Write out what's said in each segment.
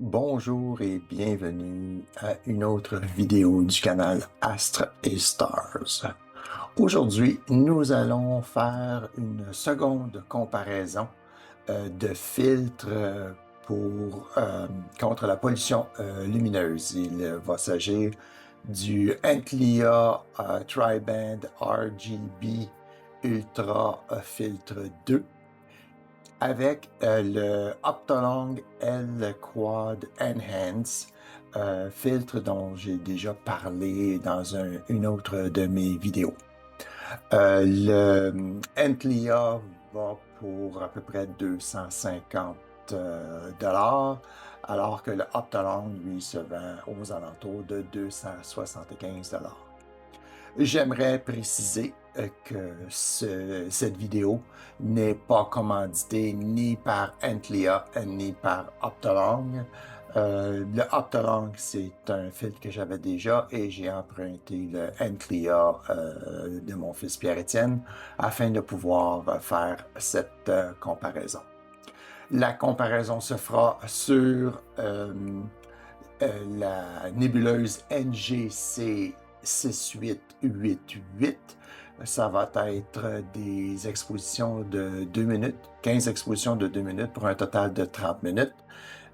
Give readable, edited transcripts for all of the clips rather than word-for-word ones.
Bonjour et bienvenue à une autre vidéo du canal Astres et Stars. Aujourd'hui, nous allons faire une seconde comparaison de filtres contre la pollution lumineuse. Il va s'agir du Antlia Tri-Band RGB Ultra Filtre 2 avec le Optolong L Quad Enhance, filtre dont j'ai déjà parlé dans une autre de mes vidéos. Le Antlia va pour à peu près 250 $, alors que le Optolong, lui, se vend aux alentours de 275 $. J'aimerais préciser que cette vidéo n'est pas commanditée ni par Antlia ni par Optolong. Le Optolong, c'est un filtre que j'avais déjà et j'ai emprunté le Antlia de mon fils Pierre-Étienne afin de pouvoir faire cette comparaison. La comparaison se fera sur la nébuleuse NGC 6888. Ça va être des expositions de 2 minutes, 15 expositions de 2 minutes pour un total de 30 minutes.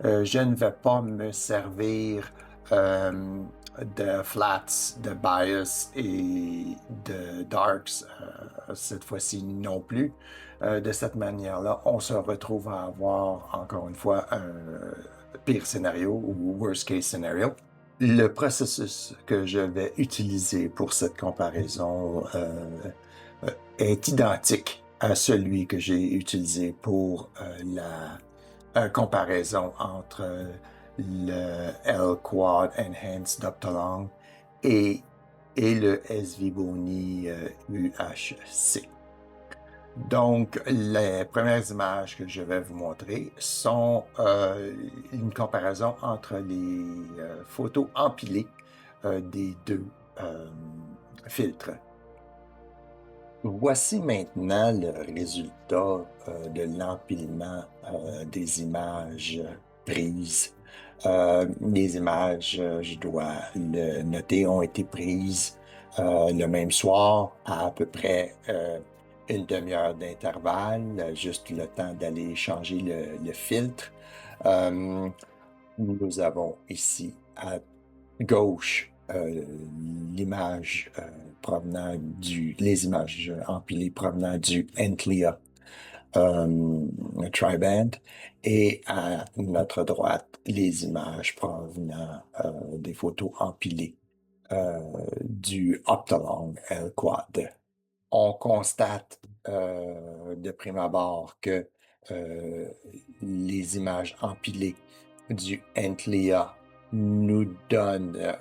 Je ne vais pas me servir de flats, de bias et de darks cette fois-ci non plus. De cette manière-là, on se retrouve à avoir encore une fois un pire scénario ou worst case scenario. Le processus que je vais utiliser pour cette comparaison est identique à celui que j'ai utilisé pour la comparaison entre le L-Quad Enhanced d'Optolong et le SV-Boni UHC. Donc, les premières images que je vais vous montrer sont une comparaison entre les photos empilées des deux filtres. Voici maintenant le résultat de l'empilement des images prises. Les images, je dois le noter, ont été prises le même soir à peu près une demi-heure d'intervalle, juste le temps d'aller changer le filtre. Nous avons ici à gauche l'image les images empilées provenant du Antlia Tri-Band et à notre droite les images provenant des photos empilées du Optolong L-Quad. On constate de prime abord que les images empilées du Antlia nous donnent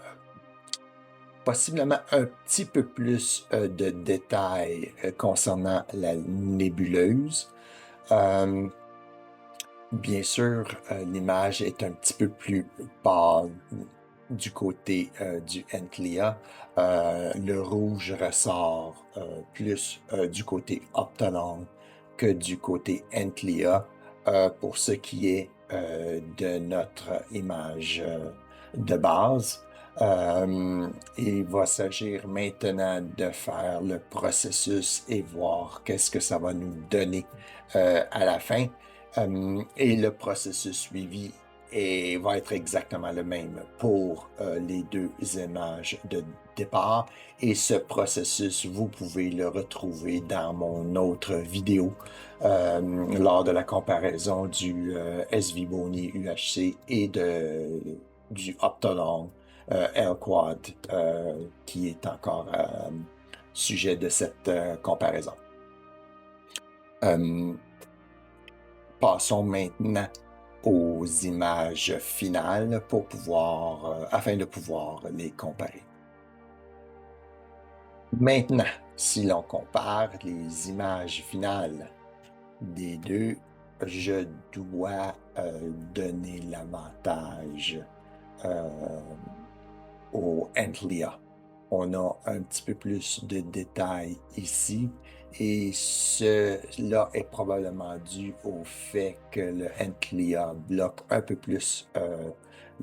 possiblement un petit peu plus de détails concernant la nébuleuse. Bien sûr, l'image est un petit peu plus pâle du côté du Antlia. Le rouge ressort plus du côté Optolong que du côté Antlia pour ce qui est de notre image de base. Il va s'agir maintenant de faire le processus et voir qu'est-ce que ça va nous donner à la fin. Et le processus suivi va être exactement le même pour les deux images de départ. Et ce processus, vous pouvez le retrouver dans mon autre vidéo lors de la comparaison du SV-Boni UHC et du Optolong L-Quad qui est encore sujet de cette comparaison. Passons maintenant aux images finales afin de pouvoir les comparer. Maintenant, si l'on compare les images finales des deux, je dois donner l'avantage au Antlia. On a un petit peu plus de détails ici Et cela est probablement dû au fait que le Antlia bloque un peu plus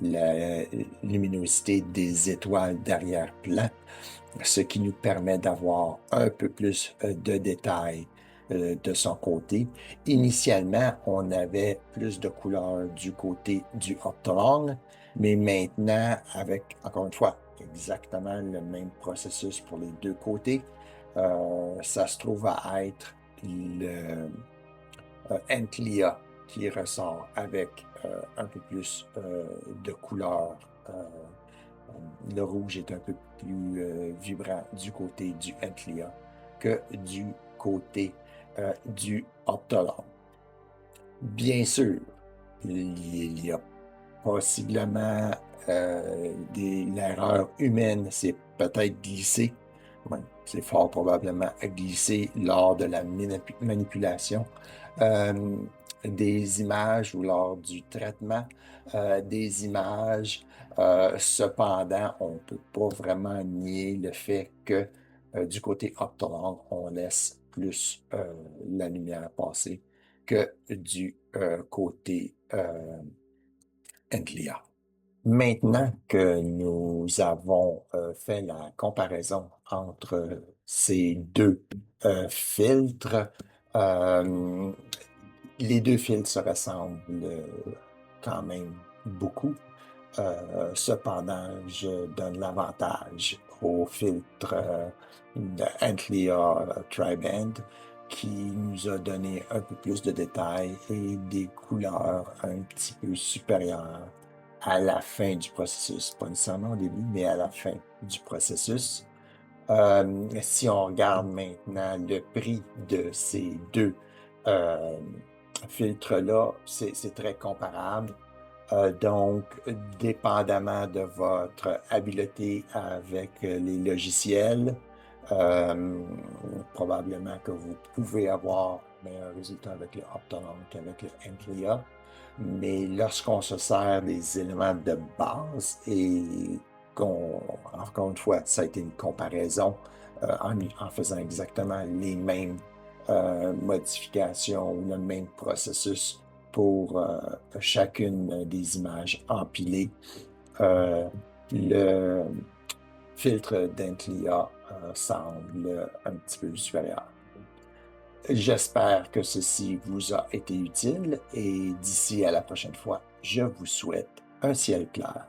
la luminosité des étoiles d'arrière-plan, ce qui nous permet d'avoir un peu plus de détails de son côté. Initialement, on avait plus de couleurs du côté du Optolong, mais maintenant, avec, encore une fois, exactement le même processus pour les deux côtés, ça se trouve à être le Antlia qui ressort avec un peu plus de couleurs. Le rouge est un peu plus vibrant du côté du Antlia que du côté du Optolong. Bien sûr, il y a possiblement l'erreur humaine, c'est peut-être glissé. Ouais, c'est fort probablement glissé lors de la manipulation des images ou lors du traitement des images. Cependant, on ne peut pas vraiment nier le fait que du côté Optolong, on laisse plus la lumière passer que du côté Anglia. Maintenant que nous avons fait la comparaison entre ces deux filtres, euh, les deux filtres se ressemblent quand même beaucoup. Cependant, je donne l'avantage au filtre de Antlia Tri-Band qui nous a donné un peu plus de détails et des couleurs un petit peu supérieures à la fin du processus. Pas nécessairement au début, mais à la fin du processus. Si on regarde maintenant le prix de ces deux filtres-là, c'est très comparable. Donc, dépendamment de votre habileté avec les logiciels, euh, probablement que vous pouvez avoir un meilleur résultat avec le Optolong qu'avec le Antlia. Mais lorsqu'on se sert des éléments de base et encore une fois, ça a été une comparaison en faisant exactement les mêmes modifications ou le même processus pour chacune des images empilées. Le filtre d'Antlia semble un petit peu supérieur. J'espère que ceci vous a été utile et d'ici à la prochaine fois, je vous souhaite un ciel clair.